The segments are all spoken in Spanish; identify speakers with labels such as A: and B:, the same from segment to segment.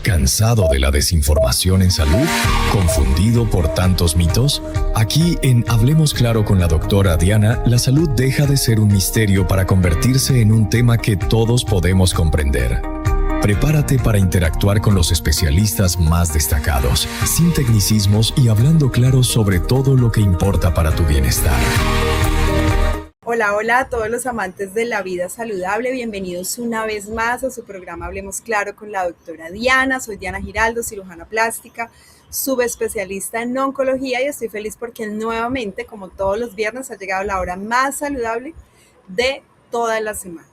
A: ¿Cansado de la desinformación en salud? ¿Confundido por tantos mitos? Aquí en Hablemos Claro con la doctora Diana, la salud deja de ser un misterio para convertirse en un tema que todos podemos comprender. Prepárate para interactuar con los especialistas más destacados, sin tecnicismos y hablando claro sobre todo lo que importa para tu bienestar.
B: Hola, hola a todos los amantes de la vida saludable, bienvenidos una vez más a su programa Hablemos Claro con la doctora Diana. Soy Diana Giraldo, cirujana plástica, subespecialista en oncología y estoy feliz porque nuevamente, como todos los viernes, ha llegado la hora más saludable de toda la semana.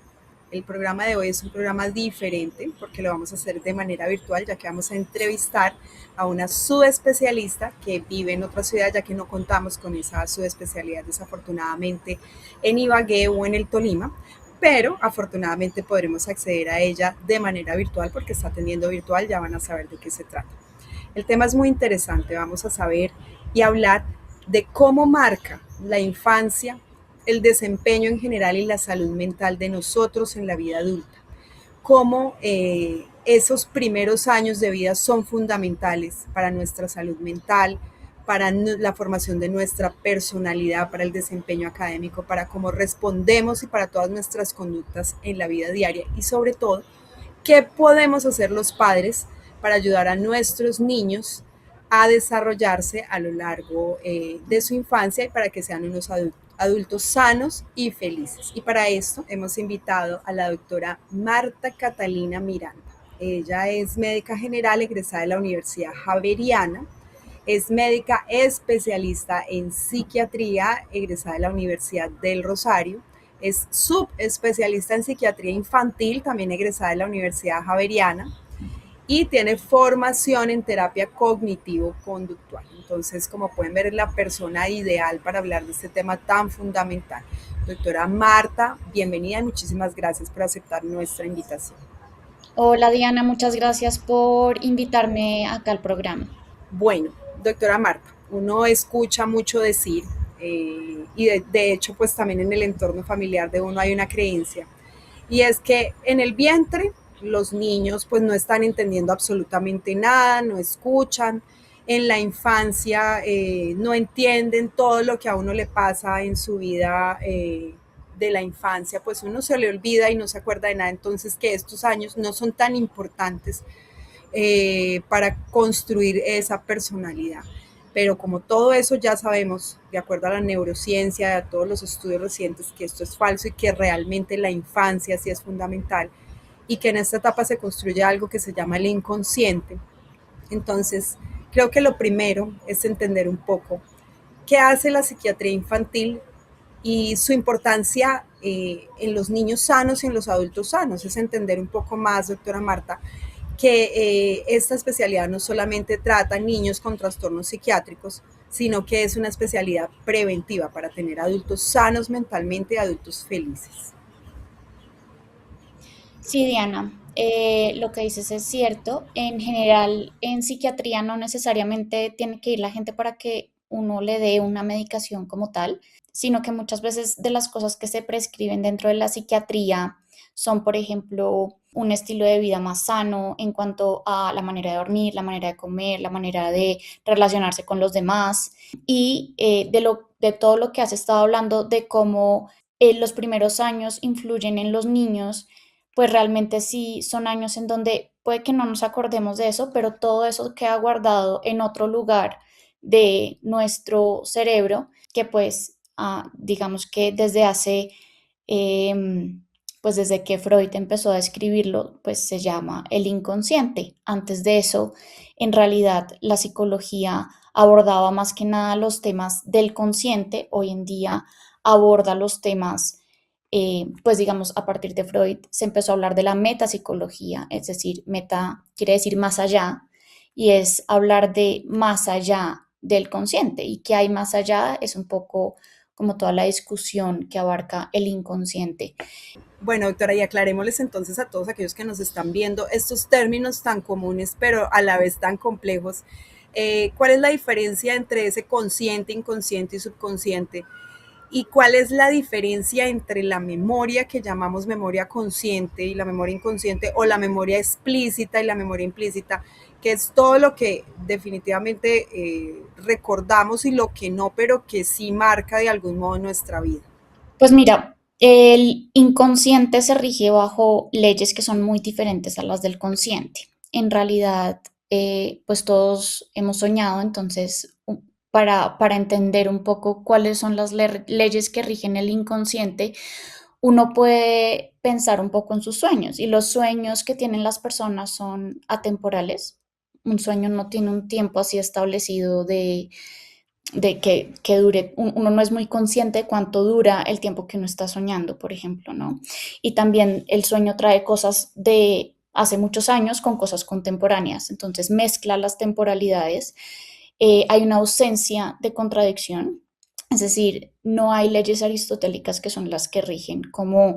B: El programa de hoy es un programa diferente porque lo vamos a hacer de manera virtual, ya que vamos a entrevistar a una subespecialista que vive en otra ciudad, ya que no contamos con esa subespecialidad desafortunadamente en Ibagué o en el Tolima, pero afortunadamente podremos acceder a ella de manera virtual porque está atendiendo virtual, ya van a saber de qué se trata. El tema es muy interesante, vamos a saber y hablar de cómo marca la infancia el desempeño en general y la salud mental de nosotros en la vida adulta. Cómo esos primeros años de vida son fundamentales para nuestra salud mental, para la formación de nuestra personalidad, para el desempeño académico, para cómo respondemos y para todas nuestras conductas en la vida diaria. Y sobre todo, ¿qué podemos hacer los padres para ayudar a nuestros niños a desarrollarse a lo largo de su infancia y para que sean unos adultos sanos y felices? Y para esto hemos invitado a la doctora Marta Catalina Miranda. Ella es médica general egresada de la Universidad Javeriana, es médica especialista en psiquiatría egresada de la Universidad del Rosario, es subespecialista en psiquiatría infantil, también egresada de la Universidad Javeriana, y tiene formación en terapia cognitivo-conductual. Entonces, como pueden ver, es la persona ideal para hablar de este tema tan fundamental. Doctora Marta, bienvenida y muchísimas gracias por aceptar nuestra invitación.
C: Hola Diana, muchas gracias por invitarme acá al programa.
B: Bueno, doctora Marta, uno escucha mucho decir, y de hecho, pues también en el entorno familiar de uno hay una creencia, y es que en el vientre los niños pues no están entendiendo absolutamente nada, no escuchan, en la infancia no entienden todo lo que a uno le pasa en su vida de la infancia, pues uno se le olvida y no se acuerda de nada, entonces que estos años no son tan importantes para construir esa personalidad. Pero como todo eso ya sabemos, de acuerdo a la neurociencia, a todos los estudios recientes, que esto es falso y que realmente la infancia sí es fundamental y que en esta etapa se construye algo que se llama el inconsciente. Entonces, creo que lo primero es entender un poco qué hace la psiquiatría infantil y su importancia en los niños sanos y en los adultos sanos. Es entender un poco más, doctora Marta, que esta especialidad no solamente trata niños con trastornos psiquiátricos, sino que es una especialidad preventiva para tener adultos sanos mentalmente y adultos felices.
C: Sí, Diana, lo que dices es cierto. En general, en psiquiatría no necesariamente tiene que ir la gente para que uno le dé una medicación como tal, sino que muchas veces de las cosas que se prescriben dentro de la psiquiatría son, por ejemplo, un estilo de vida más sano en cuanto a la manera de dormir, la manera de comer, la manera de relacionarse con los demás y de todo lo que has estado hablando de cómo los primeros años influyen en los niños, pues realmente sí son años en donde puede que no nos acordemos de eso, pero todo eso queda guardado en otro lugar de nuestro cerebro que pues digamos que desde hace, pues desde que Freud empezó a describirlo, pues se llama el inconsciente. Antes de eso, en realidad la psicología abordaba más que nada los temas del consciente. Hoy en día aborda los temas pues digamos, a partir de Freud se empezó a hablar de la metapsicología, es decir, meta quiere decir más allá, y es hablar de más allá del consciente, y qué hay más allá es un poco como toda la discusión que abarca el inconsciente.
B: Bueno, doctora, y aclarémosles entonces a todos aquellos que nos están viendo estos términos tan comunes, pero a la vez tan complejos. ¿Cuál es la diferencia entre ese consciente, inconsciente y subconsciente? ¿Y cuál es la diferencia entre la memoria que llamamos memoria consciente y la memoria inconsciente, o la memoria explícita y la memoria implícita, que es todo lo que definitivamente recordamos y lo que no, pero que sí marca de algún modo nuestra vida?
C: Pues mira, el inconsciente se rige bajo leyes que son muy diferentes a las del consciente. En realidad, pues todos hemos soñado, entonces para entender un poco cuáles son las leyes que rigen el inconsciente, uno puede pensar un poco en sus sueños, y los sueños que tienen las personas son atemporales. Un sueño no tiene un tiempo así establecido de que dure, uno no es muy consciente de cuánto dura el tiempo que uno está soñando, por ejemplo, ¿no? Y también el sueño trae cosas de hace muchos años con cosas contemporáneas, entonces mezcla las temporalidades. Hay una ausencia de contradicción, es decir, no hay leyes aristotélicas que son las que rigen como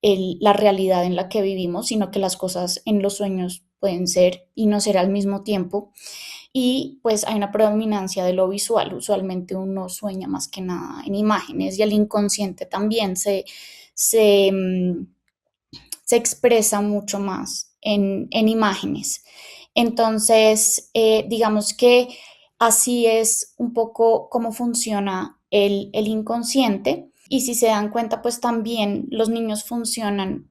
C: la realidad en la que vivimos, sino que las cosas en los sueños pueden ser y no ser al mismo tiempo. Y pues hay una predominancia de lo visual. Usualmente uno sueña más que nada en imágenes, y el inconsciente también se, mm, se expresa mucho más en imágenes. Entonces, digamos que así es un poco cómo funciona el inconsciente. Y si se dan cuenta, pues también los niños funcionan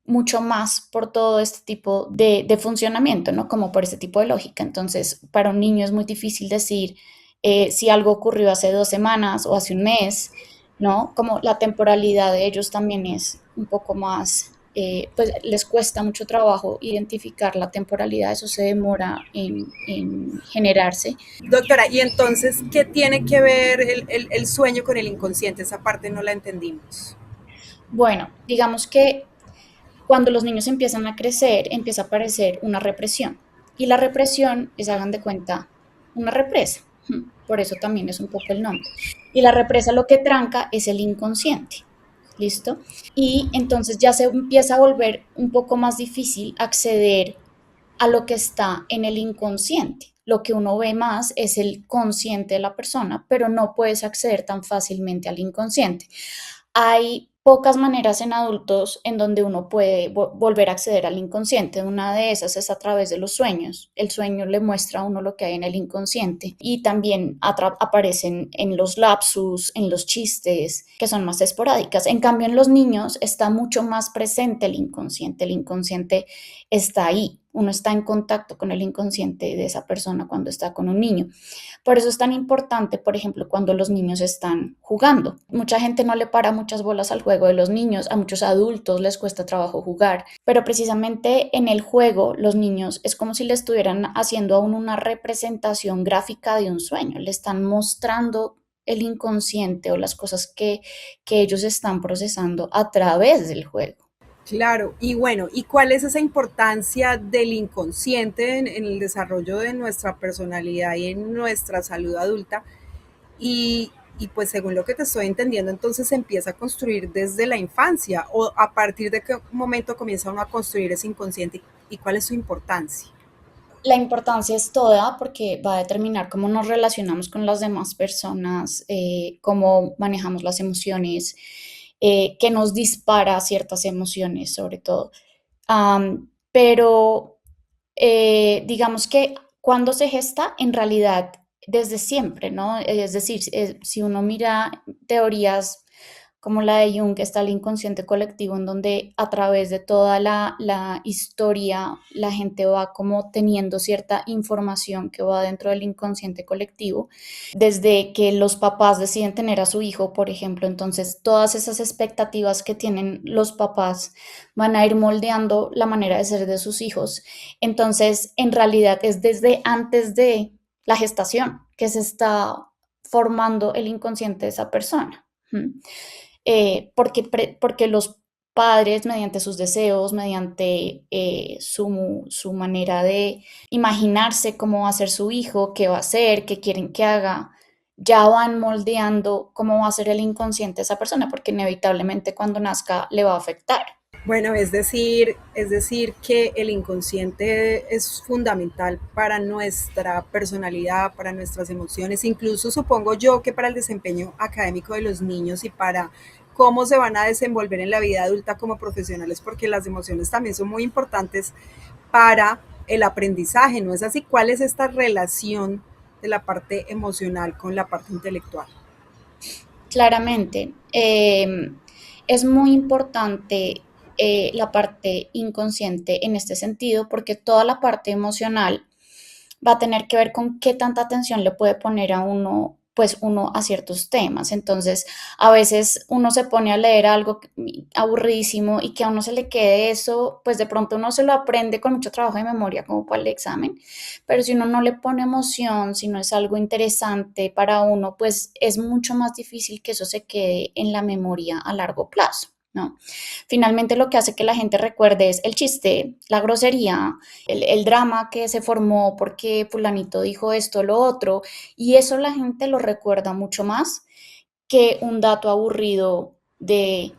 C: mucho más por todo este tipo de funcionamiento, ¿no? Como por este tipo de lógica. Entonces, para un niño es muy difícil decir si algo ocurrió hace 2 semanas o hace un mes, ¿no? Como la temporalidad de ellos también es un poco más, pues les cuesta mucho trabajo identificar la temporalidad, eso se demora en generarse.
B: Doctora, y entonces, ¿qué tiene que ver el sueño con el inconsciente? Esa parte no la entendimos.
C: Bueno, digamos que cuando los niños empiezan a crecer, empieza a aparecer una represión. Y la represión es, hagan de cuenta, una represa. Por eso también es un poco el nombre. Y la represa lo que tranca es el inconsciente. ¿Listo? Y entonces ya se empieza a volver un poco más difícil acceder a lo que está en el inconsciente. Lo que uno ve más es el consciente de la persona, pero no puedes acceder tan fácilmente al inconsciente. Hay pocas maneras en adultos en donde uno puede volver a acceder al inconsciente. Una de esas es a través de los sueños. El sueño le muestra a uno lo que hay en el inconsciente, y también aparecen en los lapsus, en los chistes, que son más esporádicas. En cambio, en los niños está mucho más presente el inconsciente. El inconsciente está ahí. Uno está en contacto con el inconsciente de esa persona cuando está con un niño. Por eso es tan importante, por ejemplo, cuando los niños están jugando. Mucha gente no le para muchas bolas al juego de los niños, a muchos adultos les cuesta trabajo jugar, pero precisamente en el juego los niños es como si le estuvieran haciendo aún una representación gráfica de un sueño, le están mostrando el inconsciente o las cosas que ellos están procesando a través del juego.
B: Claro, y bueno, ¿y cuál es esa importancia del inconsciente en el desarrollo de nuestra personalidad y en nuestra salud adulta? Y pues según lo que te estoy entendiendo, entonces se empieza a construir desde la infancia, o a partir de qué momento comienza uno a construir ese inconsciente, y cuál es su importancia.
C: La importancia es toda porque va a determinar cómo nos relacionamos con las demás personas, cómo manejamos las emociones, qué nos dispara ciertas emociones sobre todo. Pero digamos que cuando se gesta, en realidad desde siempre, ¿no? Es decir, si uno mira teorías como la de Jung, está el inconsciente colectivo, en donde a través de toda la historia la gente va como teniendo cierta información que va dentro del inconsciente colectivo, desde que los papás deciden tener a su hijo, por ejemplo, entonces todas esas expectativas que tienen los papás van a ir moldeando la manera de ser de sus hijos. Entonces, en realidad es desde antes de la gestación que se está formando el inconsciente de esa persona. Porque los padres, mediante sus deseos, mediante su manera de imaginarse cómo va a ser su hijo, qué va a hacer, qué quieren que haga, ya van moldeando cómo va a ser el inconsciente de esa persona, porque inevitablemente cuando nazca le va a afectar.
B: Bueno, es decir que el inconsciente es fundamental para nuestra personalidad, para nuestras emociones, incluso supongo yo que para el desempeño académico de los niños y para cómo se van a desenvolver en la vida adulta como profesionales, porque las emociones también son muy importantes para el aprendizaje, ¿no es así? ¿Cuál es esta relación de la parte emocional con la parte intelectual?
C: Claramente, es muy importante la parte inconsciente en este sentido porque toda la parte emocional va a tener que ver con qué tanta atención le puede poner a uno, pues uno a ciertos temas. Entonces, a veces uno se pone a leer algo aburridísimo y que a uno se le quede eso, pues de pronto uno se lo aprende con mucho trabajo de memoria como para el examen, pero si uno no le pone emoción, si no es algo interesante para uno, pues es mucho más difícil que eso se quede en la memoria a largo plazo, ¿no? Finalmente lo que hace que la gente recuerde es el chiste, la grosería, el drama que se formó porque fulanito dijo esto, lo otro, y eso la gente lo recuerda mucho más que un dato aburrido de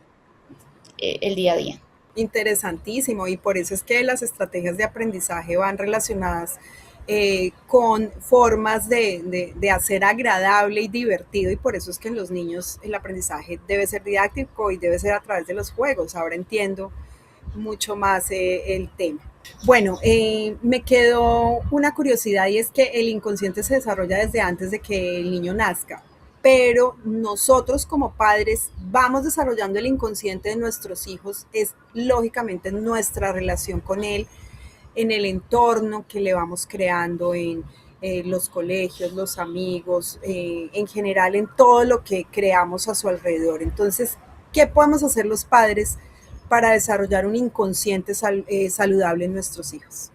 C: el día a día.
B: Interesantísimo, y por eso es que las estrategias de aprendizaje van relacionadas con formas de hacer agradable y divertido, y por eso es que en los niños el aprendizaje debe ser didáctico y debe ser a través de los juegos. Ahora entiendo mucho más el tema. Bueno, me quedó una curiosidad, y es que el inconsciente se desarrolla desde antes de que el niño nazca, pero nosotros como padres vamos desarrollando el inconsciente de nuestros hijos, es lógicamente nuestra relación con él, en el entorno que le vamos creando, en los colegios, los amigos, en general en todo lo que creamos a su alrededor. Entonces, ¿qué podemos hacer los padres para desarrollar un inconsciente saludable en nuestros hijos?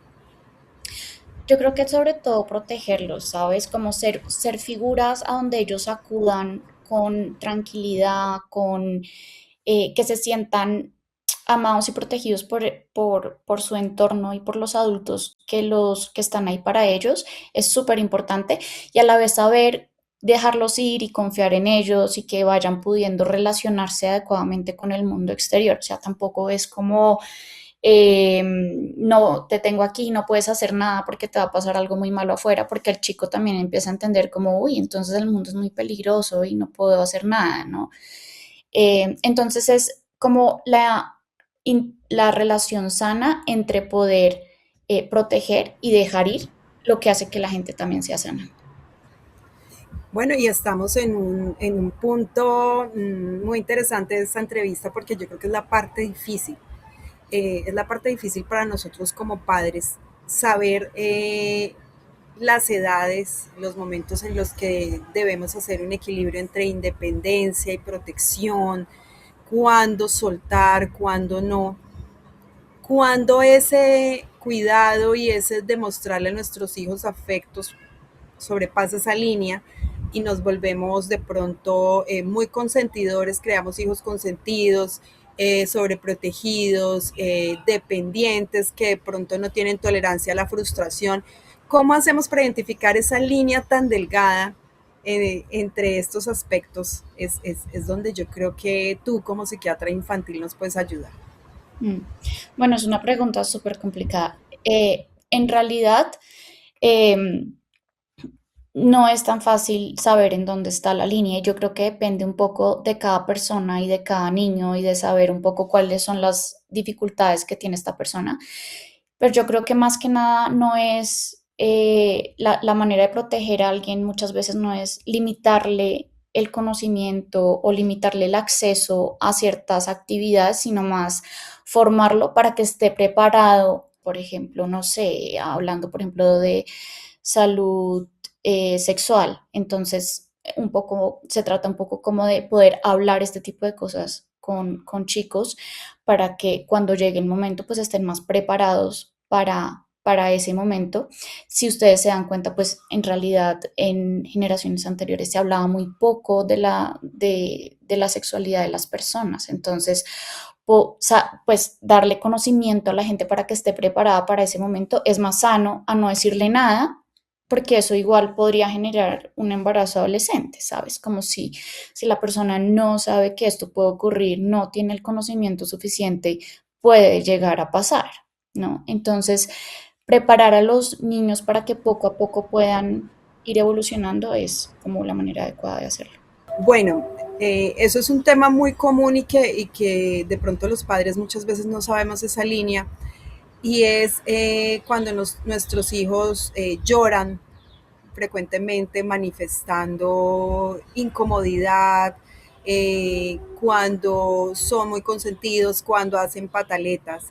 C: Yo creo que sobre todo protegerlos, ¿sabes? Como ser figuras a donde ellos acudan con tranquilidad, con que se sientan amados y protegidos por su entorno y por los adultos los que están ahí para ellos, es súper importante. Y a la vez saber dejarlos ir y confiar en ellos y que vayan pudiendo relacionarse adecuadamente con el mundo exterior. O sea, tampoco es como no te tengo aquí, no puedes hacer nada porque te va a pasar algo muy malo afuera, porque el chico también empieza a entender como, uy, entonces el mundo es muy peligroso y no puedo hacer nada, ¿no? Entonces es como la relación sana entre poder proteger y dejar ir, lo que hace que la gente también sea sana.
B: Bueno, y estamos en un punto muy interesante de esta entrevista, porque yo creo que es la parte difícil. Es la parte difícil para nosotros como padres saber las edades, los momentos en los que debemos hacer un equilibrio entre independencia y protección, cuándo soltar, cuándo no, cuándo ese cuidado y ese demostrarle a nuestros hijos afectos sobrepasa esa línea y nos volvemos de pronto muy consentidores, creamos hijos consentidos, sobreprotegidos, dependientes, que de pronto no tienen tolerancia a la frustración. ¿Cómo hacemos para identificar esa línea tan delgada entre estos aspectos? Es donde yo creo que tú como psiquiatra infantil nos puedes ayudar.
C: Mm. Bueno, es una pregunta súper complicada. En realidad, em, no es tan fácil saber en dónde está la línea y yo creo que depende un poco de cada persona y de cada niño y de saber un poco cuáles son las dificultades que tiene esta persona. Pero yo creo que más que nada no es la manera de proteger a alguien, muchas veces no es limitarle el conocimiento o limitarle el acceso a ciertas actividades, sino más formarlo para que esté preparado, por ejemplo, no sé, hablando, por ejemplo, de salud sexual. Entonces, un poco, se trata un poco como de poder hablar este tipo de cosas con chicos para que cuando llegue el momento, pues estén más preparados para ese momento. Si ustedes se dan cuenta, pues en realidad en generaciones anteriores se hablaba muy poco de la sexualidad de las personas. Entonces, pues darle conocimiento a la gente para que esté preparada para ese momento es más sano a no decirle nada, porque eso igual podría generar un embarazo adolescente, ¿sabes? Como si la persona no sabe que esto puede ocurrir, no tiene el conocimiento suficiente puede llegar a pasar, ¿no? Entonces, preparar a los niños para que poco a poco puedan ir evolucionando es como la manera adecuada de hacerlo.
B: Bueno, eso es un tema muy común y que de pronto los padres muchas veces no sabemos esa línea y es cuando nuestros hijos lloran frecuentemente manifestando incomodidad, cuando son muy consentidos, cuando hacen pataletas.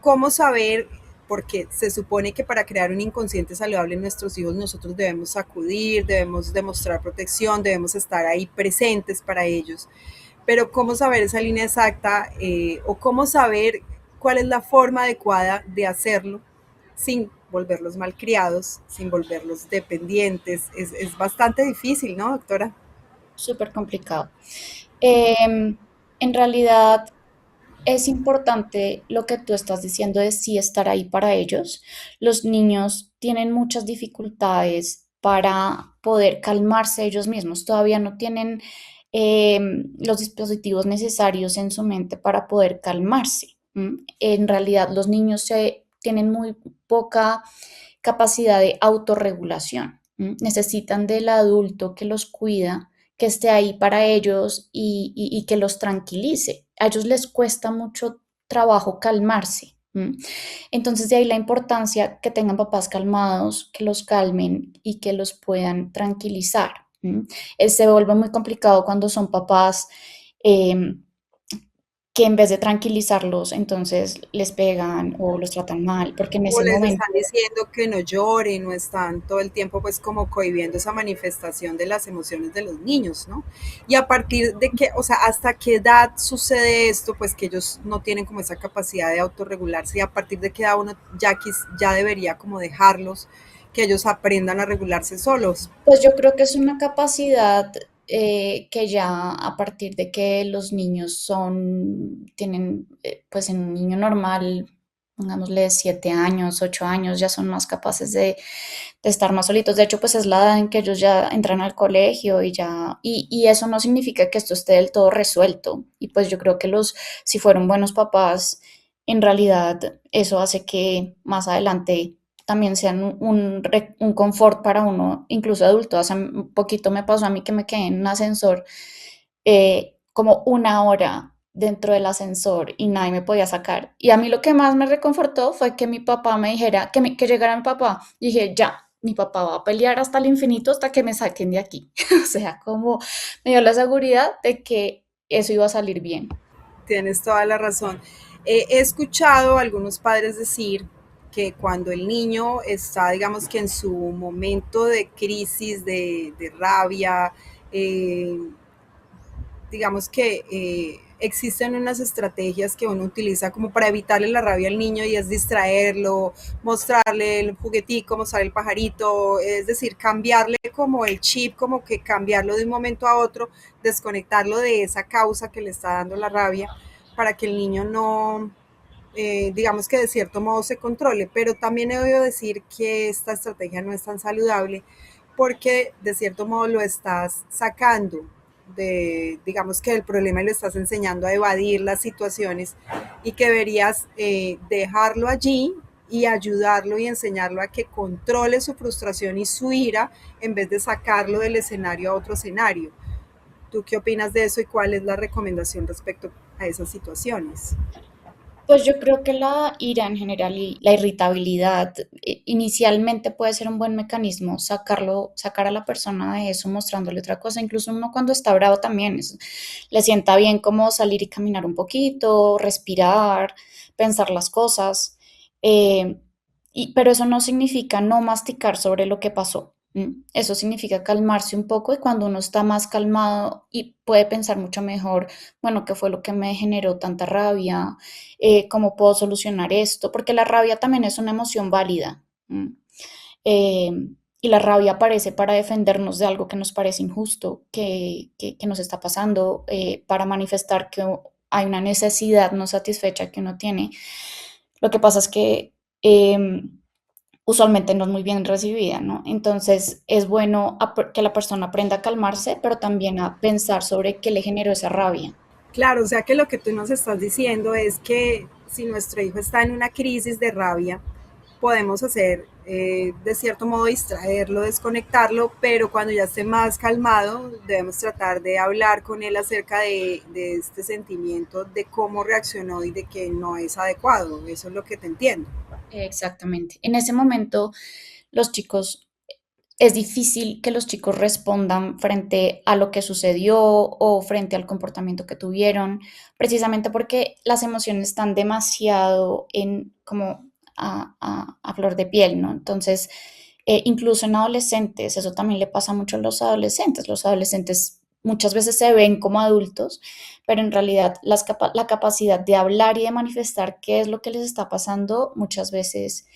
B: ¿Cómo saber? Porque se supone que para crear un inconsciente saludable en nuestros hijos nosotros debemos acudir, debemos demostrar protección, debemos estar ahí presentes para ellos. Pero ¿cómo saber esa línea exacta o cómo saber cuál es la forma adecuada de hacerlo sin volverlos malcriados, sin volverlos dependientes? Es bastante difícil, ¿no, doctora?
C: Súper complicado. En realidad es importante lo que tú estás diciendo de sí estar ahí para ellos. Los niños tienen muchas dificultades para poder calmarse ellos mismos. Todavía no tienen los dispositivos necesarios en su mente para poder calmarse. En realidad, los niños tienen muy poca capacidad de autorregulación. Necesitan del adulto que los cuida, que esté ahí para ellos y que los tranquilice. A ellos les cuesta mucho trabajo calmarse. Entonces de ahí la importancia que tengan papás calmados, que los calmen y que los puedan tranquilizar. Se vuelve muy complicado cuando son papás eh, que en vez de tranquilizarlos, entonces les pegan o los tratan mal, porque en
B: O
C: ese
B: les
C: momento,
B: están diciendo que no lloren, o están todo el tiempo pues como cohibiendo esa manifestación de las emociones de los niños, ¿no? Y a partir de qué, o sea, hasta qué edad sucede esto, pues que ellos no tienen como esa capacidad de autorregularse, y a partir de qué edad uno ya debería como dejarlos, que ellos aprendan a regularse solos.
C: pues yo creo que es una capacidad que ya a partir de que los niños tienen, pues en un niño normal, pongámosle 7 años, 8 años, ya son más capaces de estar más solitos. De hecho, pues es la edad en que ellos ya entran al colegio y eso no significa que esto esté del todo resuelto. Y pues yo creo que si fueron buenos papás, en realidad eso hace que más adelante también sean un confort para uno, incluso adulto. Hace un poquito me pasó a mí que me quedé en un ascensor como 1 hora dentro del ascensor y nadie me podía sacar. Y a mí lo que más me reconfortó fue que mi papá me dijera, que llegara mi papá. Y dije, ya, mi papá va a pelear hasta el infinito hasta que me saquen de aquí. O sea, como me dio la seguridad de que eso iba a salir bien.
B: Tienes toda la razón. He escuchado a algunos padres decir que cuando el niño está, digamos que en su momento de crisis, de rabia, eh, digamos que existen unas estrategias que uno utiliza como para evitarle la rabia al niño y es distraerlo, mostrarle el juguetico, mostrar el pajarito, es decir, cambiarle como el chip, como que cambiarlo de un momento a otro, desconectarlo de esa causa que le está dando la rabia para que el niño no, digamos que de cierto modo se controle, pero también he oído decir que esta estrategia no es tan saludable porque de cierto modo lo estás sacando de, digamos que el problema y lo estás enseñando a evadir las situaciones y que deberías dejarlo allí y ayudarlo y enseñarlo a que controle su frustración y su ira en vez de sacarlo del escenario a otro escenario. ¿Tú qué opinas de eso y cuál es la recomendación respecto a esas situaciones?
C: Pues yo creo que la ira en general y la irritabilidad inicialmente puede ser un buen mecanismo, sacar a la persona de eso mostrándole otra cosa. Incluso uno cuando está bravo también le sienta bien como salir y caminar un poquito, respirar, pensar las cosas. eh, pero eso no significa no masticar sobre lo que pasó. Eso significa calmarse un poco y cuando uno está más calmado y puede pensar mucho mejor, bueno, ¿qué fue lo que me generó tanta rabia? ¿Cómo puedo solucionar esto? Porque la rabia también es una emoción válida. Eh, y la rabia aparece para defendernos de algo que nos parece injusto, que nos está pasando, para manifestar que hay una necesidad no satisfecha que uno tiene. Lo que pasa es que usualmente no es muy bien recibida, ¿no? Entonces es bueno que la persona aprenda a calmarse, pero también a pensar sobre qué le generó esa rabia.
B: Claro, o sea que lo que tú nos estás diciendo es que si nuestro hijo está en una crisis de rabia, podemos hacer, de cierto modo, distraerlo, desconectarlo, pero cuando ya esté más calmado, debemos tratar de hablar con él acerca de este sentimiento, de cómo reaccionó y de que no es adecuado. Eso es lo que te entiendo.
C: Exactamente. En ese momento, los chicos, es difícil que los chicos respondan frente a lo que sucedió o frente al comportamiento que tuvieron, precisamente porque las emociones están demasiado en como a flor de piel, ¿no? Entonces, incluso en adolescentes, eso también le pasa mucho a los adolescentes muchas veces se ven como adultos, pero en realidad la capacidad de hablar y de manifestar qué es lo que les está pasando muchas veces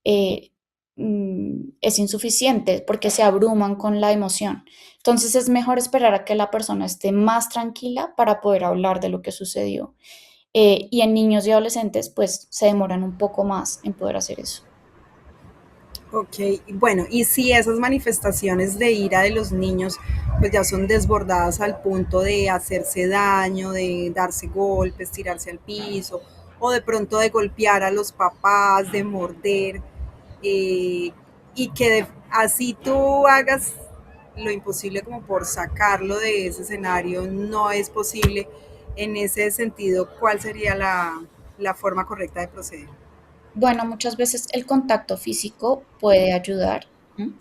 C: eh, es insuficiente porque se abruman con la emoción. Entonces es mejor esperar a que la persona esté más tranquila para poder hablar de lo que sucedió. Y en niños y adolescentes, pues se demoran un poco más en poder hacer eso.
B: Ok, bueno, y si esas manifestaciones de ira de los niños pues ya son desbordadas al punto de hacerse daño, de darse golpes, tirarse al piso, o de pronto de golpear a los papás, de morder, eh, y que así tú hagas lo imposible como por sacarlo de ese escenario, no es posible. En ese sentido, ¿cuál sería la forma correcta de proceder?
C: Bueno, muchas veces el contacto físico puede ayudar. ¿M?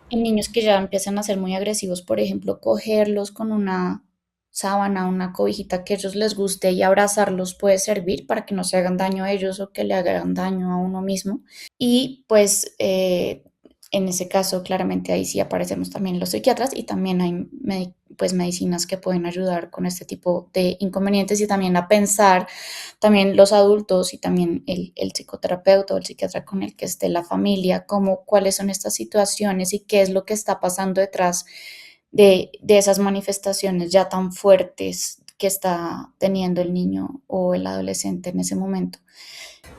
C: En niños que ya empiezan a ser muy agresivos, por ejemplo, cogerlos con una sábana, una cobijita que a ellos les guste y abrazarlos puede servir para que no se hagan daño a ellos o que le hagan daño a uno mismo. Y pues en ese caso, claramente ahí sí aparecemos también los psiquiatras y también hay pues medicinas que pueden ayudar con este tipo de inconvenientes y también a pensar, también los adultos y también el psicoterapeuta o el psiquiatra con el que esté la familia, como cuáles son estas situaciones y qué es lo que está pasando detrás de esas manifestaciones ya tan fuertes que está teniendo el niño o el adolescente en ese momento.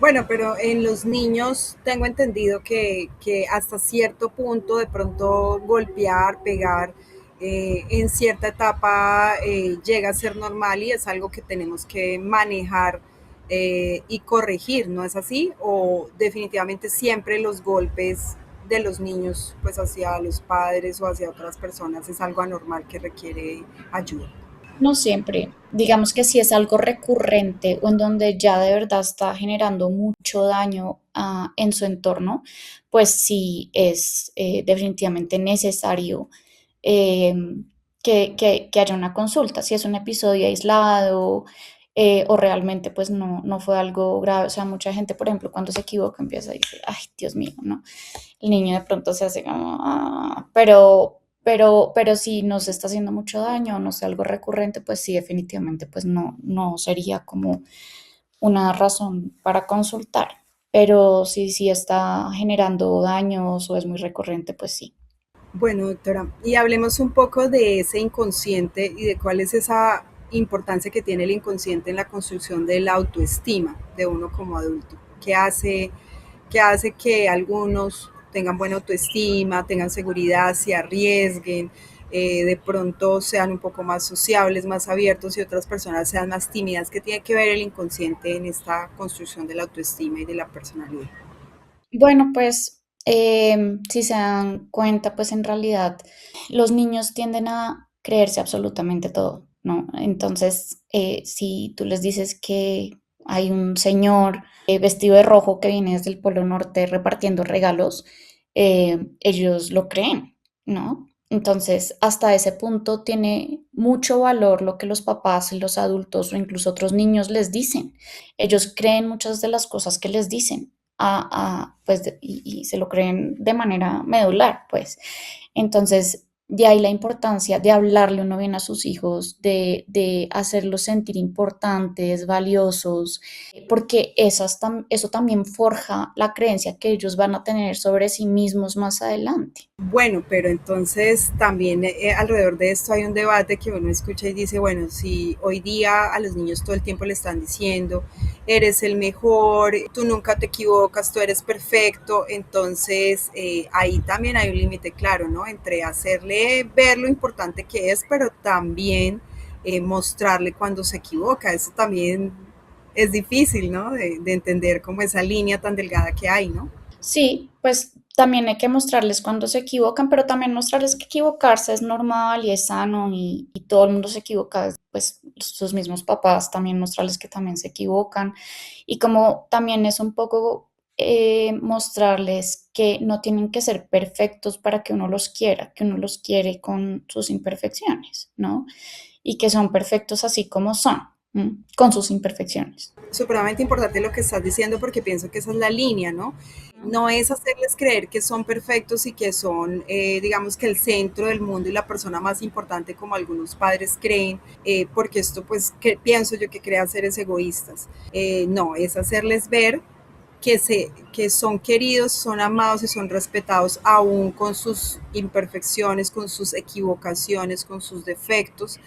B: Bueno, pero en los niños tengo entendido que hasta cierto punto de pronto golpear, pegar, en cierta etapa llega a ser normal y es algo que tenemos que manejar y corregir, ¿no es así? O definitivamente siempre los golpes de los niños pues hacia los padres o hacia otras personas es algo anormal que requiere ayuda.
C: No siempre. Digamos que si es algo recurrente o en donde ya de verdad está generando mucho daño en su entorno, pues sí es definitivamente necesario eh, que haya una consulta. Si es un episodio aislado o realmente pues no fue algo grave. O sea, mucha gente, por ejemplo, cuando se equivoca empieza a decir, ay, Dios mío, ¿no? El niño de pronto se hace como, pero si nos está haciendo mucho daño, no sé, algo recurrente, pues sí, definitivamente, pues no sería como una razón para consultar. Pero si está generando daños o es muy recurrente, pues sí.
B: Bueno, doctora, y hablemos un poco de ese inconsciente y de cuál es esa importancia que tiene el inconsciente en la construcción de la autoestima de uno como adulto. Qué hace que algunos tengan buena autoestima, tengan seguridad, se arriesguen, de pronto sean un poco más sociables, más abiertos y otras personas sean más tímidas? ¿Qué tiene que ver el inconsciente en esta construcción de la autoestima y de la personalidad?
C: Bueno, pues si se dan cuenta, pues en realidad los niños tienden a creerse absolutamente todo, ¿no? Entonces, si tú les dices que hay un señor vestido de rojo que viene desde el Polo Norte repartiendo regalos, ellos lo creen, ¿no? Entonces, hasta ese punto tiene mucho valor lo que los papás y los adultos o incluso otros niños les dicen. Ellos creen muchas de las cosas que les dicen pues, y se lo creen de manera medular, pues. Entonces, de ahí la importancia de hablarle uno bien a sus hijos, de hacerlos sentir importantes, valiosos, porque eso también forja la creencia que ellos van a tener sobre sí mismos más adelante.
B: Bueno, pero entonces también alrededor de esto hay un debate que uno escucha y dice, bueno, si hoy día a los niños todo el tiempo le están diciendo, eres el mejor, tú nunca te equivocas, tú eres perfecto, entonces ahí también hay un límite claro, ¿no? Entre hacerle ver lo importante que es, pero también mostrarle cuando se equivoca. Eso también es difícil, ¿no? De entender como esa línea tan delgada que hay, ¿no?
C: Sí, pues también hay que mostrarles cuando se equivocan, pero también mostrarles que equivocarse es normal y es sano y todo el mundo se equivoca, pues sus mismos papás también mostrarles que también se equivocan y como también es un poco mostrarles que no tienen que ser perfectos para que uno los quiera, que uno los quiere con sus imperfecciones, ¿no? Y que son perfectos así como son, con sus imperfecciones.
B: Supremamente importante lo que estás diciendo porque pienso que esa es la línea, ¿no? No es hacerles creer que son perfectos y que son, digamos que el centro del mundo y la persona más importante como algunos padres creen, porque esto pues que pienso yo que crea seres egoístas. No, es hacerles ver que son queridos, son amados y son respetados aún con sus imperfecciones, con sus equivocaciones, con sus defectos,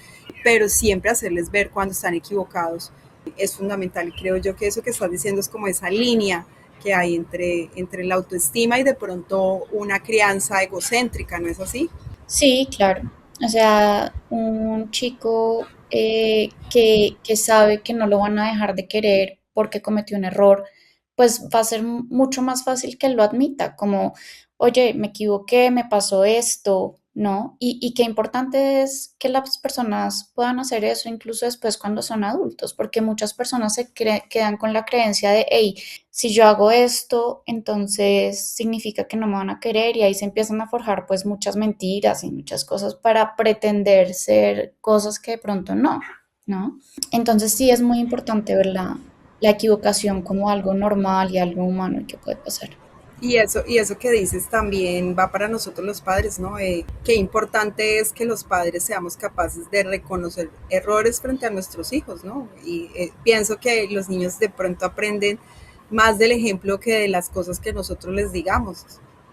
B: pero siempre hacerles ver cuando están equivocados es fundamental. Y creo yo que eso que estás diciendo es como esa línea que hay entre la autoestima y de pronto una crianza egocéntrica, ¿no es así?
C: Sí, claro. O sea, un chico que sabe que no lo van a dejar de querer porque cometió un error, pues va a ser mucho más fácil que él lo admita, como, oye, me equivoqué, me pasó esto, ¿no? Y qué importante es que las personas puedan hacer eso incluso después cuando son adultos, porque muchas personas quedan con la creencia de, hey, si yo hago esto, entonces significa que no me van a querer y ahí se empiezan a forjar pues muchas mentiras y muchas cosas para pretender ser cosas que de pronto no, ¿no? Entonces sí es muy importante ver la equivocación como algo normal y algo humano y que puede pasar.
B: Y eso que dices también va para nosotros los padres, ¿no? Qué importante es que los padres seamos capaces de reconocer errores frente a nuestros hijos, ¿no? Y pienso que los niños de pronto aprenden más del ejemplo que de las cosas que nosotros les digamos,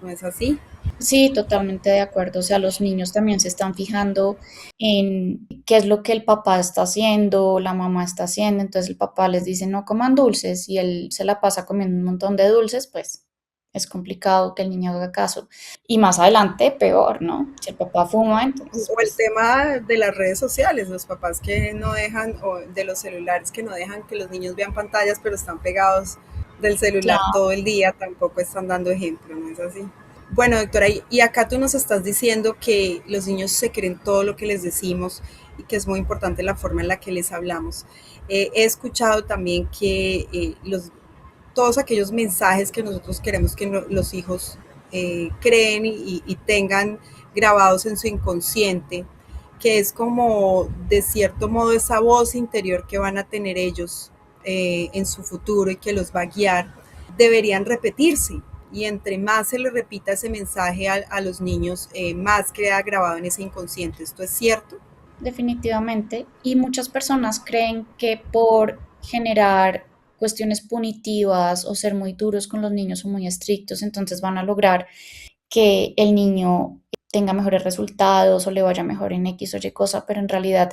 B: ¿no es así?
C: Sí, totalmente de acuerdo. O sea, los niños también se están fijando en qué es lo que el papá está haciendo, la mamá está haciendo. Entonces el papá les dice no coman dulces y él se la pasa comiendo un montón de dulces, pues es complicado que el niño haga caso. Y más adelante, peor, ¿no? Si el papá fuma, entonces,
B: O el
C: pues,
B: tema de las redes sociales, los papás que no dejan, o de los celulares que no dejan que los niños vean pantallas, pero están pegados del celular
C: claro.
B: todo el día, tampoco están dando ejemplo, ¿no es así? Bueno, doctora, y acá tú nos estás diciendo que los niños se creen todo lo que les decimos y que es muy importante la forma en la que les hablamos. He escuchado también que todos aquellos mensajes que nosotros queremos que los hijos creen y tengan grabados en su inconsciente, que es como de cierto modo esa voz interior que van a tener ellos en su futuro y que los va a guiar, deberían repetirse. Y entre más se le repita ese mensaje a los niños, más queda grabado en ese inconsciente. ¿Esto es cierto?
C: Definitivamente. Y muchas personas creen que por generar cuestiones punitivas o ser muy duros con los niños o muy estrictos, entonces van a lograr que el niño tenga mejores resultados o le vaya mejor en X o Y cosa, pero en realidad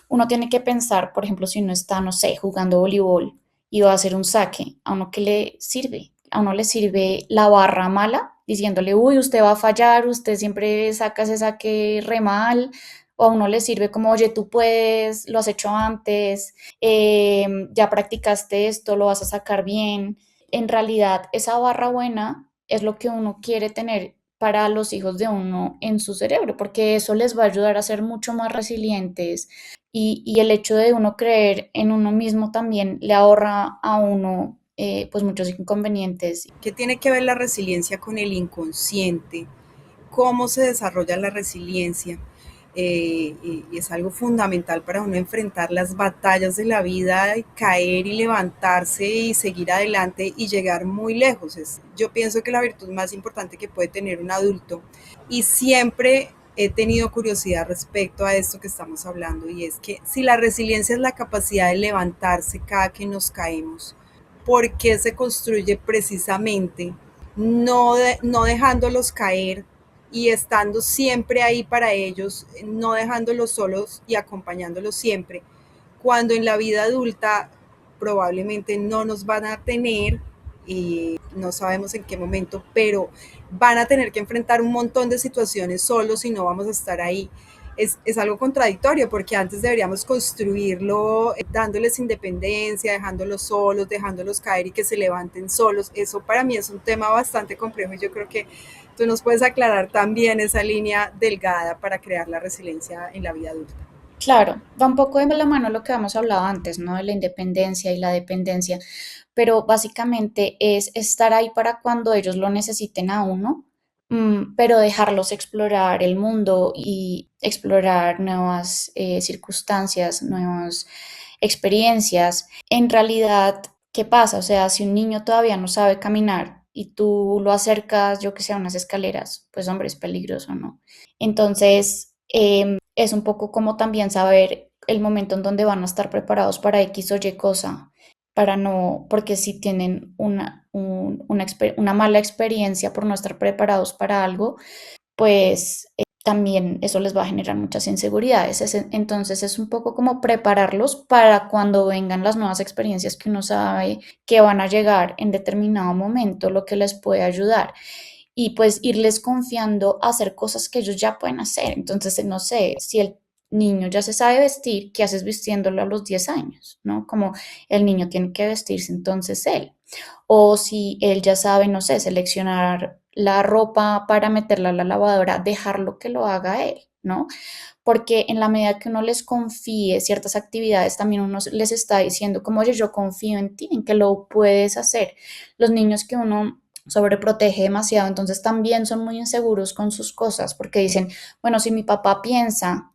C: uno tiene que pensar, por ejemplo, si uno está, no sé, jugando voleibol y va a hacer un saque, ¿a uno qué le sirve? A uno le sirve la barra mala, diciéndole, uy, usted va a fallar, usted siempre saca ese saque re mal, o a uno le sirve como, oye, tú puedes, lo has hecho antes, ya practicaste esto, lo vas a sacar bien. En realidad, esa barra buena es lo que uno quiere tener para los hijos de uno en su cerebro, porque eso les va a ayudar a ser mucho más resilientes y el hecho de uno creer en uno mismo también le ahorra a uno pues muchos inconvenientes.
B: ¿Qué tiene que ver la resiliencia con el inconsciente? ¿Cómo se desarrolla la resiliencia? Y es algo fundamental para uno enfrentar las batallas de la vida, caer y levantarse y seguir adelante y llegar muy lejos. Yo pienso que la virtud más importante que puede tener un adulto, y siempre he tenido curiosidad respecto a esto que estamos hablando, y es que si la resiliencia es la capacidad de levantarse cada que nos caemos, ¿por qué se construye precisamente no dejándolos caer y estando siempre ahí para ellos, no dejándolos solos y acompañándolos siempre, cuando en la vida adulta probablemente no nos van a tener y no sabemos en qué momento, pero van a tener que enfrentar un montón de situaciones solos y no vamos a estar ahí? es algo contradictorio porque antes deberíamos construirlo dándoles independencia, dejándolos solos, dejándolos caer y que se levanten solos. Eso para mí es un tema bastante complejo y yo creo que tú nos puedes aclarar también esa línea delgada para crear la resiliencia en la vida adulta.
C: Claro, va un poco de la mano lo que hemos hablado antes, ¿no? De la independencia y la dependencia, pero básicamente es estar ahí para cuando ellos lo necesiten a uno, pero dejarlos explorar el mundo y explorar nuevas circunstancias, nuevas experiencias. En realidad, ¿qué pasa? O sea, si un niño todavía no sabe caminar y tú lo acercas, yo que sé, a unas escaleras, pues hombre, es peligroso, ¿no? Entonces, es un poco como también saber el momento en donde van a estar preparados para X o Y cosa, para no, porque si tienen una mala experiencia por no estar preparados para algo, pues también eso les va a generar muchas inseguridades. Entonces es un poco como prepararlos para cuando vengan las nuevas experiencias que uno sabe que van a llegar en determinado momento, lo que les puede ayudar y pues irles confiando a hacer cosas que ellos ya pueden hacer. Entonces, no sé, si el niño ya se sabe vestir, ¿qué haces vistiéndolo a los 10 años? ¿No? Como el niño tiene que vestirse entonces él. O si él ya sabe, no sé, seleccionar la ropa para meterla a la lavadora, dejarlo que lo haga él, ¿no? Porque en la medida que uno les confíe ciertas actividades, también uno les está diciendo como, oye, yo confío en ti, en que lo puedes hacer. Los niños que uno sobreprotege demasiado, entonces también son muy inseguros con sus cosas, porque dicen, bueno, si mi papá piensa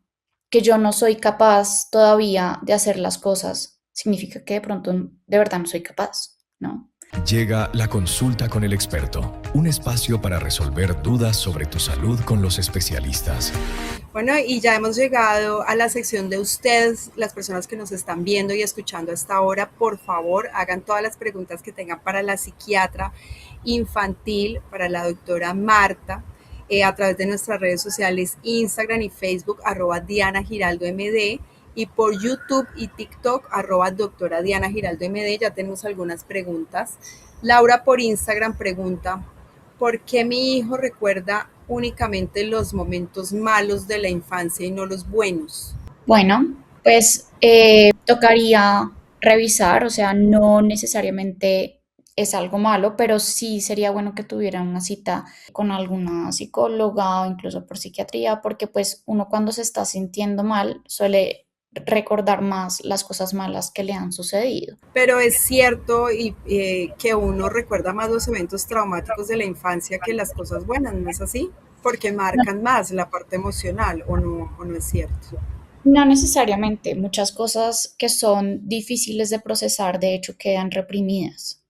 C: que yo no soy capaz todavía de hacer las cosas, significa que de pronto de verdad no soy capaz, ¿no?
A: Llega la consulta con el experto, un espacio para resolver dudas sobre tu salud con los especialistas.
B: Bueno, y ya hemos llegado a la sección de ustedes, las personas que nos están viendo y escuchando hasta ahora. Por favor, hagan todas las preguntas que tengan para la psiquiatra infantil, para la doctora Marta, a través de nuestras redes sociales Instagram y Facebook, @DianaGiraldoMD, y por YouTube y TikTok, @doctora Diana Giraldo MD. Ya tenemos algunas preguntas. Laura por Instagram pregunta, ¿por qué mi hijo recuerda únicamente los momentos malos de la infancia y no los buenos?
C: Bueno, pues tocaría revisar, o sea, no necesariamente es algo malo, pero sí sería bueno que tuvieran una cita con alguna psicóloga o incluso por psiquiatría, porque pues uno cuando se está sintiendo mal suele recordar más las cosas malas que le han sucedido.
B: Pero es cierto que uno recuerda más los eventos traumáticos de la infancia que las cosas buenas, ¿no es así? Porque
C: No,
B: marcan más la parte emocional, o no es cierto?
C: no necesariamente, muchas cosas que son difíciles de procesar, de hecho, quedan reprimidas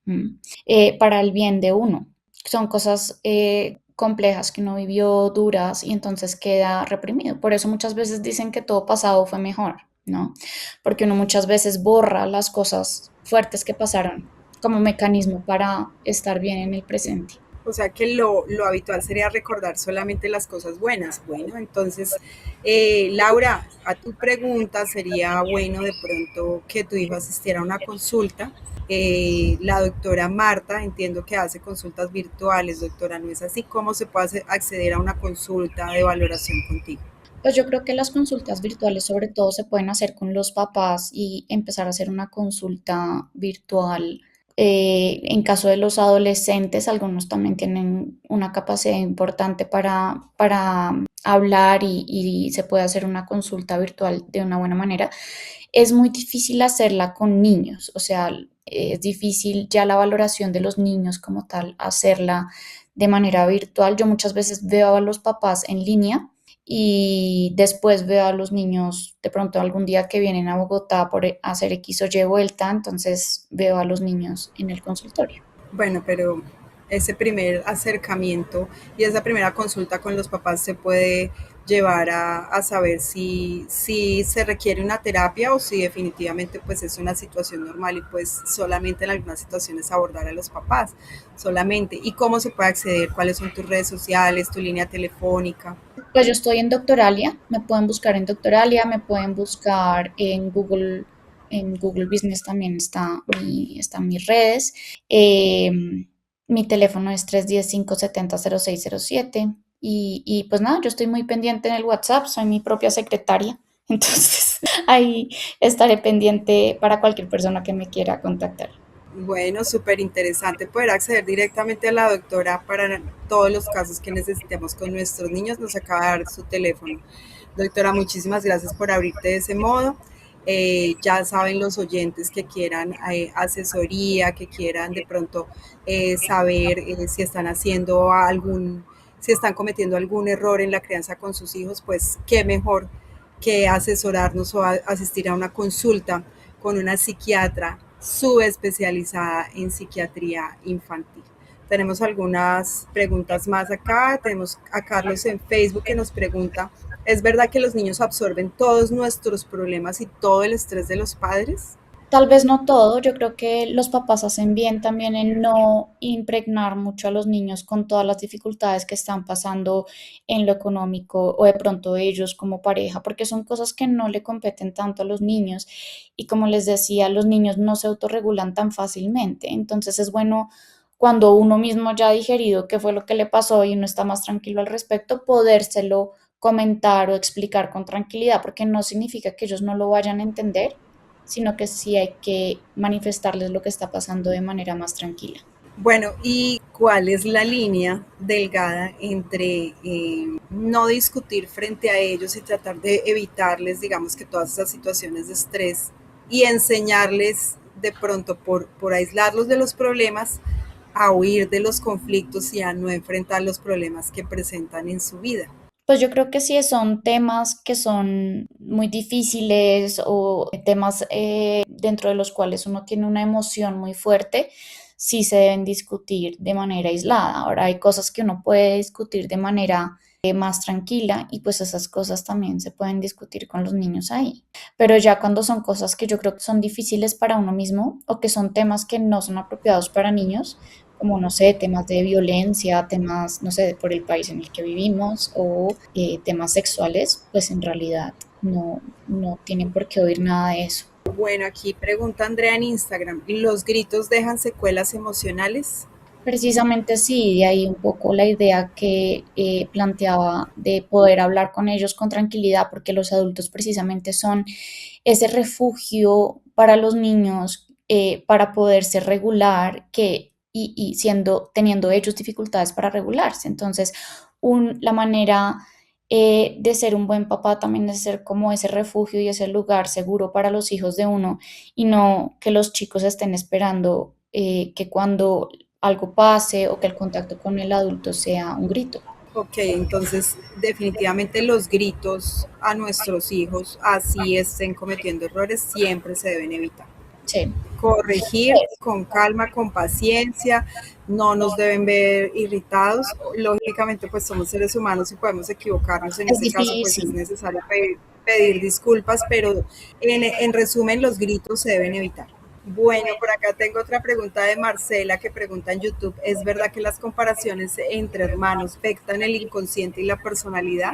C: para el bien de uno. Son cosas complejas que uno vivió, duras, y entonces queda reprimido. Por eso muchas veces dicen que todo pasado fue mejor, ¿no? Porque uno muchas veces borra las cosas fuertes que pasaron como mecanismo para estar bien en el presente.
B: O sea que lo habitual sería recordar solamente las cosas buenas. Bueno, entonces, Laura, a tu pregunta sería bueno de pronto que tu hijo asistiera a una consulta. La doctora Marta, entiendo que hace consultas virtuales, doctora, ¿no es así? ¿Cómo se puede acceder a una consulta de valoración contigo?
C: Pues yo creo que las consultas virtuales sobre todo se pueden hacer con los papás y empezar a hacer una consulta virtual. En caso de los adolescentes, algunos también tienen una capacidad importante para hablar y se puede hacer una consulta virtual de una buena manera. Es muy difícil hacerla con niños, o sea, es difícil ya la valoración de los niños como tal, hacerla de manera virtual. Yo muchas veces veo a los papás en línea y después veo a los niños de pronto algún día que vienen a Bogotá por hacer X o Y vuelta, entonces veo a los niños en el consultorio.
B: Bueno, pero ese primer acercamiento y esa primera consulta con los papás se puede llevar a saber si se requiere una terapia o si definitivamente pues es una situación normal y pues solamente en algunas situaciones abordar a los papás solamente. ¿Y cómo se puede acceder? ¿Cuáles son tus redes sociales, tu línea telefónica?
C: Pues yo estoy en Doctoralia, me pueden buscar en Doctoralia, me pueden buscar en Google Business también están mis redes. Mi teléfono es 310-570-0607 y pues nada, yo estoy muy pendiente en el WhatsApp, soy mi propia secretaria, entonces ahí estaré pendiente para cualquier persona que me quiera contactar.
B: Bueno, súper interesante poder acceder directamente a la doctora para todos los casos que necesitemos con nuestros niños. Nos acaba de dar su teléfono. Doctora, muchísimas gracias por abrirte de ese modo. Ya saben los oyentes que quieran asesoría, que quieran de pronto saber si están haciendo si están cometiendo algún error en la crianza con sus hijos, pues qué mejor que asesorarnos o asistir a una consulta con una psiquiatra subespecializada en psiquiatría infantil. Tenemos algunas preguntas más acá. Tenemos a Carlos en Facebook que nos pregunta, ¿es verdad que los niños absorben todos nuestros problemas y todo el estrés de los padres?
C: Tal vez no todo, yo creo que los papás hacen bien también en no impregnar mucho a los niños con todas las dificultades que están pasando en lo económico o de pronto ellos como pareja, porque son cosas que no le competen tanto a los niños y como les decía, los niños no se autorregulan tan fácilmente, entonces es bueno cuando uno mismo ya ha digerido qué fue lo que le pasó y uno está más tranquilo al respecto, podérselo comentar o explicar con tranquilidad, porque no significa que ellos no lo vayan a entender, sino que sí hay que manifestarles lo que está pasando de manera más tranquila.
B: Bueno, ¿y cuál es la línea delgada entre no discutir frente a ellos y tratar de evitarles, digamos que todas esas situaciones de estrés y enseñarles de pronto por aislarlos de los problemas a huir de los conflictos y a no enfrentar los problemas que presentan en su vida?
C: Pues yo creo que sí son temas que son muy difíciles o temas dentro de los cuales uno tiene una emoción muy fuerte, sí se deben discutir de manera aislada. Ahora hay cosas que uno puede discutir de manera más tranquila y pues esas cosas también se pueden discutir con los niños ahí. Pero ya cuando son cosas que yo creo que son difíciles para uno mismo o que son temas que no son apropiados para niños, como, no sé, temas de violencia, temas, no sé, por el país en el que vivimos o temas sexuales, pues en realidad no tienen por qué oír nada de eso.
B: Bueno, aquí pregunta Andrea en Instagram, ¿los gritos dejan secuelas emocionales?
C: Precisamente sí, de ahí un poco la idea que planteaba de poder hablar con ellos con tranquilidad, porque los adultos precisamente son ese refugio para los niños para poderse regular y teniendo ellos dificultades para regularse. Entonces, la manera de ser un buen papá también es ser como ese refugio y ese lugar seguro para los hijos de uno y no que los chicos estén esperando que cuando algo pase o que el contacto con el adulto sea un grito.
B: Ok, entonces definitivamente los gritos a nuestros hijos, así estén cometiendo errores, siempre se deben evitar.
C: Sí.
B: Corregir con calma, con paciencia, no nos deben ver irritados. Lógicamente, pues somos seres humanos y podemos equivocarnos. En
C: Es
B: ese caso, pues es
C: difícil.
B: necesario pedir disculpas, pero en resumen, los gritos se deben evitar. Bueno, por acá tengo otra pregunta de Marcela que pregunta en YouTube, ¿es verdad que las comparaciones entre hermanos afectan el inconsciente y la personalidad?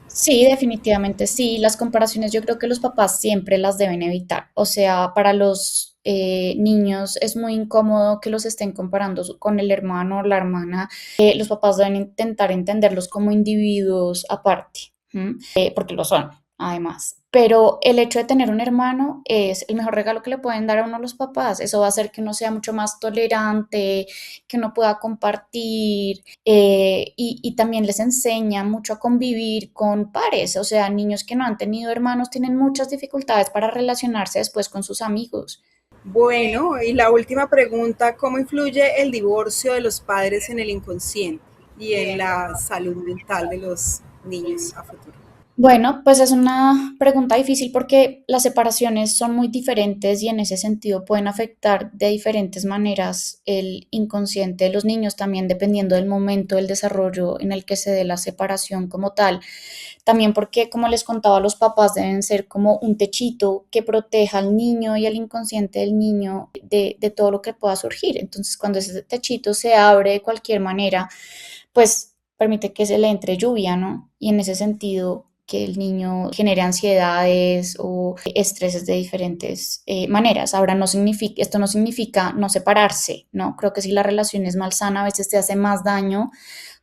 C: Sí, definitivamente sí. Las comparaciones yo creo que los papás siempre las deben evitar. O sea, para los niños es muy incómodo que los estén comparando con el hermano o la hermana. Los papás deben intentar entenderlos como individuos aparte, ¿m? Porque lo son, además. Pero el hecho de tener un hermano es el mejor regalo que le pueden dar a uno los papás. Eso va a hacer que uno sea mucho más tolerante, que uno pueda compartir, y también les enseña mucho a convivir con pares, o sea, niños que no han tenido hermanos tienen muchas dificultades para relacionarse después con sus amigos.
B: Bueno, y la última pregunta, ¿cómo influye el divorcio de los padres en el inconsciente y en la salud mental de los niños a futuro?
C: Bueno, pues es una pregunta difícil porque las separaciones son muy diferentes y en ese sentido pueden afectar de diferentes maneras el inconsciente de los niños, también dependiendo del momento del desarrollo en el que se dé la separación como tal. También porque, como les contaba, los papás deben ser como un techito que proteja al niño y al inconsciente del niño de todo lo que pueda surgir. Entonces, cuando ese techito se abre de cualquier manera, pues permite que se le entre lluvia, ¿no? Y en ese sentido que el niño genere ansiedades o estreses de diferentes maneras. Ahora, esto no significa no separarse, ¿no? Creo que si la relación es malsana, a veces te hace más daño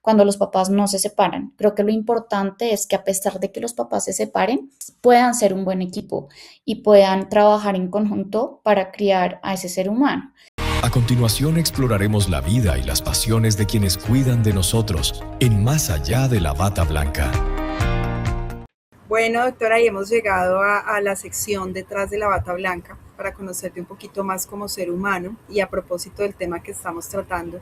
C: cuando los papás no se separan. Creo que lo importante es que a pesar de que los papás se separen, puedan ser un buen equipo y puedan trabajar en conjunto para criar a ese ser humano.
A: A continuación exploraremos la vida y las pasiones de quienes cuidan de nosotros en Más allá de la bata blanca.
B: Bueno, doctora, y hemos llegado a la sección detrás de la bata blanca para conocerte un poquito más como ser humano y a propósito del tema que estamos tratando.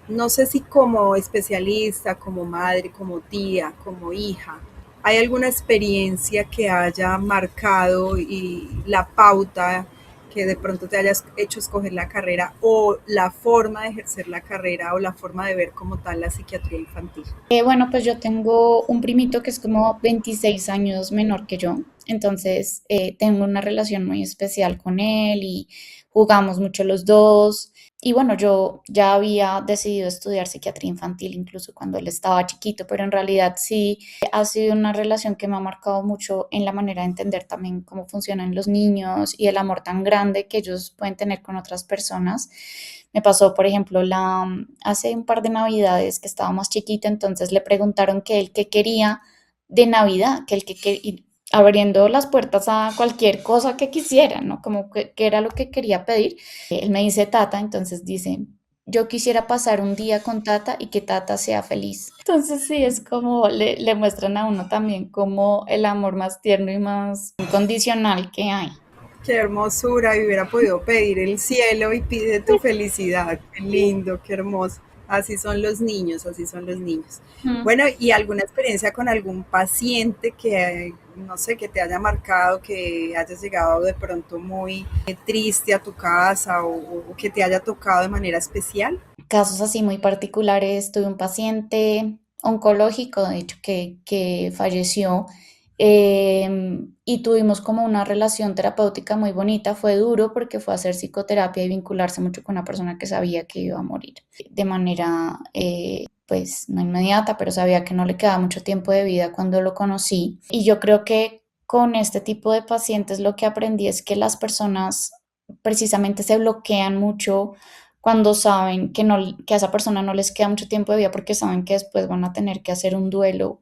B: No sé si como especialista, como madre, como tía, como hija, ¿hay alguna experiencia que haya marcado y la pauta que de pronto te hayas hecho escoger la carrera o la forma de ejercer la carrera o la forma de ver como tal la psiquiatría infantil?
C: Bueno, pues yo tengo un primito que es como 26 años menor que yo, entonces tengo una relación muy especial con él y jugamos mucho los dos. Y bueno, yo ya había decidido estudiar psiquiatría infantil incluso cuando él estaba chiquito, pero en realidad sí ha sido una relación que me ha marcado mucho en la manera de entender también cómo funcionan los niños y el amor tan grande que ellos pueden tener con otras personas. Me pasó, por ejemplo, hace un par de navidades que estaba más chiquita, entonces le preguntaron que él qué quería de Navidad, y abriendo las puertas a cualquier cosa que quisiera, ¿no? Como que era lo que quería pedir. Él me dice Tata, entonces dice, yo quisiera pasar un día con Tata y que Tata sea feliz. Entonces sí, es como le muestran a uno también como el amor más tierno y más incondicional que hay.
B: Qué hermosura, y hubiera podido pedir el cielo y pide tu felicidad. Qué lindo, qué hermoso. Así son los niños, así son los niños.
C: Mm.
B: Bueno, ¿y alguna experiencia con algún paciente que, no sé, que te haya marcado, que hayas llegado de pronto muy triste a tu casa o que te haya tocado de manera especial?
C: Casos así muy particulares, tuve un paciente oncológico, de hecho, que falleció y tuvimos como una relación terapéutica muy bonita. Fue duro porque fue a hacer psicoterapia y vincularse mucho con una persona que sabía que iba a morir de manera, pues, no inmediata, pero sabía que no le quedaba mucho tiempo de vida cuando lo conocí. Y yo creo que con este tipo de pacientes lo que aprendí es que las personas precisamente se bloquean mucho cuando saben que, no, que a esa persona no les queda mucho tiempo de vida porque saben que después van a tener que hacer un duelo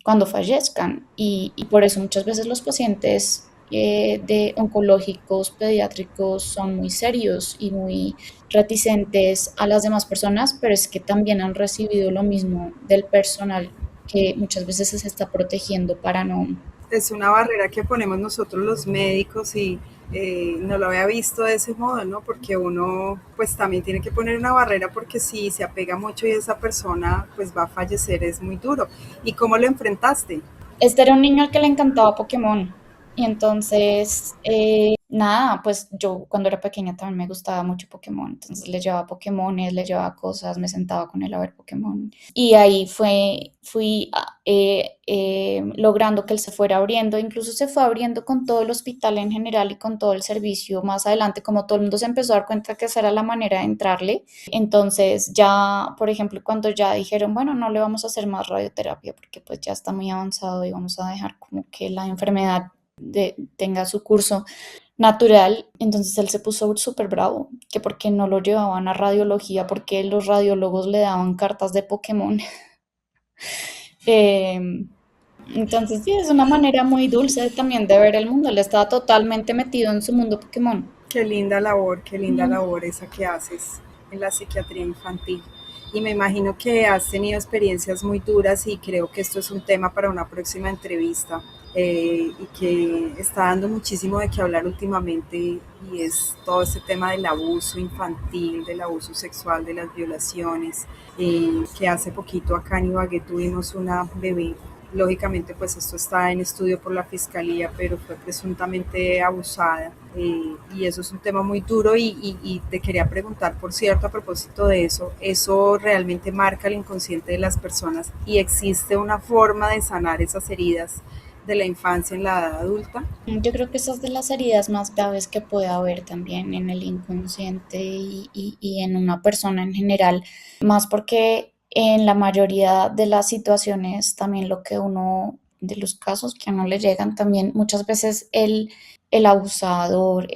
C: cuando fallezcan. Y por eso muchas veces los pacientes de oncológicos, pediátricos son muy serios y muy reticentes a las demás personas, pero es que también han recibido lo mismo del personal que muchas veces se está protegiendo para no.
B: Es una barrera que ponemos nosotros los médicos y no lo había visto de ese modo, ¿no? Porque uno pues también tiene que poner una barrera porque si se apega mucho y esa persona pues va a fallecer es muy duro. ¿Y cómo lo enfrentaste?
C: Este era un niño al que le encantaba Pokémon. Y entonces, nada, pues yo cuando era pequeña también me gustaba mucho Pokémon. Entonces le llevaba Pokémones, le llevaba cosas, me sentaba con él a ver Pokémon. Y ahí fui logrando que él se fuera abriendo. Incluso se fue abriendo con todo el hospital en general y con todo el servicio más adelante, como todo el mundo se empezó a dar cuenta que esa era la manera de entrarle. Entonces ya, por ejemplo, cuando ya dijeron, bueno, no le vamos a hacer más radioterapia porque pues ya está muy avanzado y vamos a dejar como que la enfermedad tenga su curso natural, entonces él se puso súper bravo, que porque no lo llevaban a radiología, porque los radiólogos le daban cartas de Pokémon. Eh, entonces sí, es una manera muy dulce también de ver el mundo. Él estaba totalmente metido en su mundo Pokémon.
B: Qué linda labor esa que haces en la psiquiatría infantil. Y me imagino que has tenido experiencias muy duras y creo que esto es un tema para una próxima entrevista y que está dando muchísimo de qué hablar últimamente y es todo este tema del abuso infantil, del abuso sexual, de las violaciones, que hace poquito acá en Ibagué tuvimos una bebé. Lógicamente, pues esto está en estudio por la fiscalía, pero fue presuntamente abusada y eso es un tema muy duro y te quería preguntar, por cierto, a propósito de eso realmente marca el inconsciente de las personas y existe una forma de sanar esas heridas de la infancia en la edad adulta.
C: Yo creo que esas de las heridas más graves que puede haber también en el inconsciente y en una persona en general, más porque en la mayoría de las situaciones también lo que uno, de los casos que a uno le llegan también, muchas veces el abusador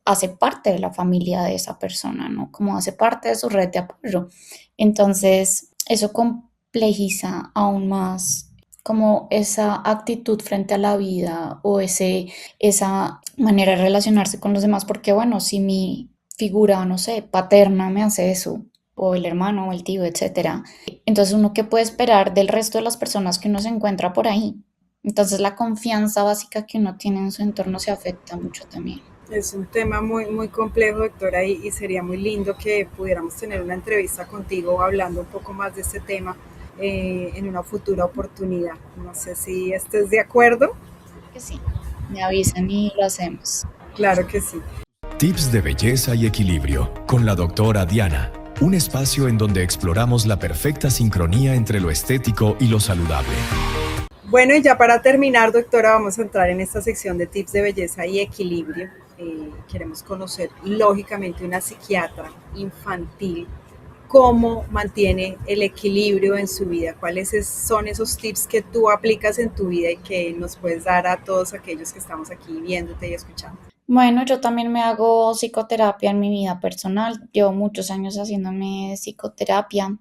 C: hace parte de la familia de esa persona, ¿no? Como hace parte de su red de apoyo. Entonces, eso complejiza aún más como esa actitud frente a la vida o esa manera de relacionarse con los demás, porque bueno, si mi figura, no sé, paterna me hace eso, o el hermano o el tío, etcétera, entonces uno qué puede esperar del resto de las personas que uno se encuentra por ahí. Entonces la confianza básica que uno tiene en su entorno se afecta mucho también.
B: Es un tema muy, muy complejo, doctora, y sería muy lindo que pudiéramos tener una entrevista contigo hablando un poco más de este tema en una futura oportunidad. No sé si estés de acuerdo.
C: Que sí, me avisan y lo hacemos.
B: Claro que sí.
A: Tips de belleza y equilibrio con la doctora Diana. Un espacio en donde exploramos la perfecta sincronía entre lo estético y lo saludable.
B: Bueno, y ya para terminar, doctora, vamos a entrar en esta sección de tips de belleza y equilibrio. Queremos conocer, lógicamente, una psiquiatra infantil, cómo mantiene el equilibrio en su vida, cuáles son esos tips que tú aplicas en tu vida y que nos puedes dar a todos aquellos que estamos aquí viéndote y escuchando.
C: Bueno, yo también me hago psicoterapia en mi vida personal. Llevo muchos años haciéndome psicoterapia.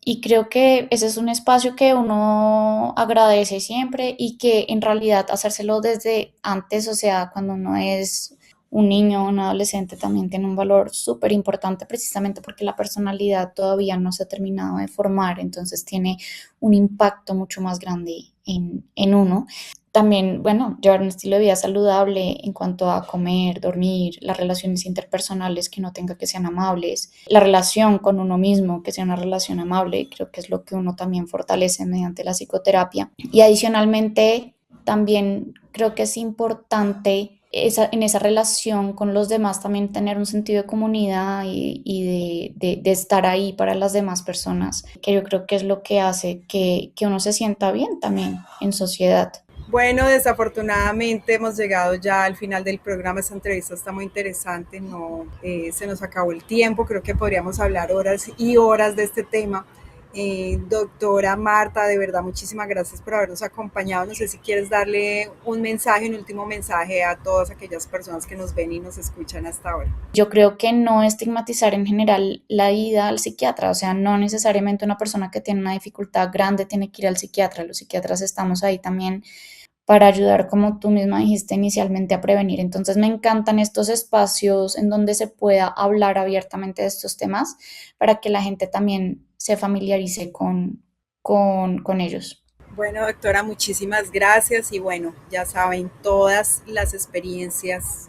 C: Y creo que ese es un espacio que uno agradece siempre y que en realidad hacérselo desde antes, o sea, cuando uno es un niño o un adolescente, también tiene un valor súper importante precisamente porque la personalidad todavía no se ha terminado de formar, entonces tiene un impacto mucho más grande en uno. También, bueno, llevar un estilo de vida saludable en cuanto a comer, dormir, las relaciones interpersonales que uno tenga que sean amables, la relación con uno mismo que sea una relación amable, creo que es lo que uno también fortalece mediante la psicoterapia. Y adicionalmente, también creo que es importante en esa relación con los demás también tener un sentido de comunidad y de estar ahí para las demás personas, que yo creo que es lo que hace que uno se sienta bien también en sociedad.
B: Bueno, desafortunadamente hemos llegado ya al final del programa. Esta entrevista está muy interesante, no se nos acabó el tiempo, creo que podríamos hablar horas y horas de este tema. Doctora Marta, de verdad, muchísimas gracias por habernos acompañado. No sé si quieres darle un mensaje, un último mensaje a todas aquellas personas que nos ven y nos escuchan hasta ahora.
C: Yo creo que no estigmatizar en general la ida al psiquiatra, o sea, no necesariamente una persona que tiene una dificultad grande tiene que ir al psiquiatra. Los psiquiatras estamos ahí también para ayudar, como tú misma dijiste inicialmente, a prevenir. Entonces me encantan estos espacios en donde se pueda hablar abiertamente de estos temas para que la gente también se familiarice con ellos.
B: Bueno, doctora, muchísimas gracias y bueno, ya saben, todas las experiencias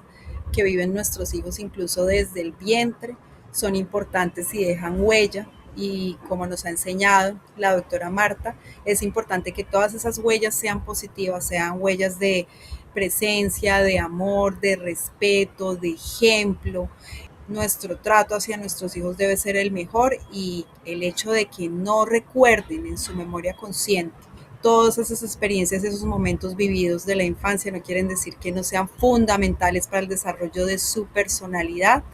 B: que viven nuestros hijos, incluso desde el vientre, son importantes y dejan huella. Y como nos ha enseñado la doctora Marta, es importante que todas esas huellas sean positivas, sean huellas de presencia, de amor, de respeto, de ejemplo. Nuestro trato hacia nuestros hijos debe ser el mejor y el hecho de que no recuerden en su memoria consciente todas esas experiencias, esos momentos vividos de la infancia no quieren decir que no sean fundamentales para el desarrollo de su personalidad,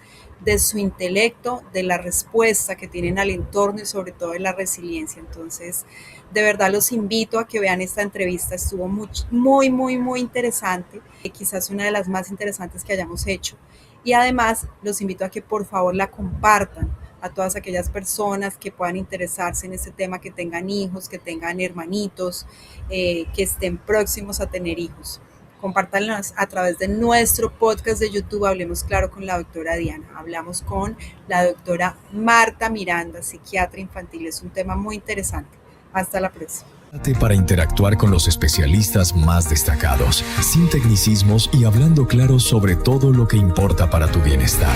B: de su intelecto, de la respuesta que tienen al entorno y sobre todo de la resiliencia. Entonces, de verdad los invito a que vean esta entrevista, estuvo muy, muy, muy interesante, quizás una de las más interesantes que hayamos hecho. Y además los invito a que por favor la compartan a todas aquellas personas que puedan interesarse en este tema, que tengan hijos, que tengan hermanitos, que estén próximos a tener hijos. Compártanlas a través de nuestro podcast de YouTube, Hablemos Claro con la doctora Diana. Hablamos con la doctora Marta Miranda, psiquiatra infantil. Es un tema muy interesante. Hasta la próxima.
A: Para interactuar con los especialistas más destacados, sin tecnicismos y hablando claro sobre todo lo que importa para tu bienestar.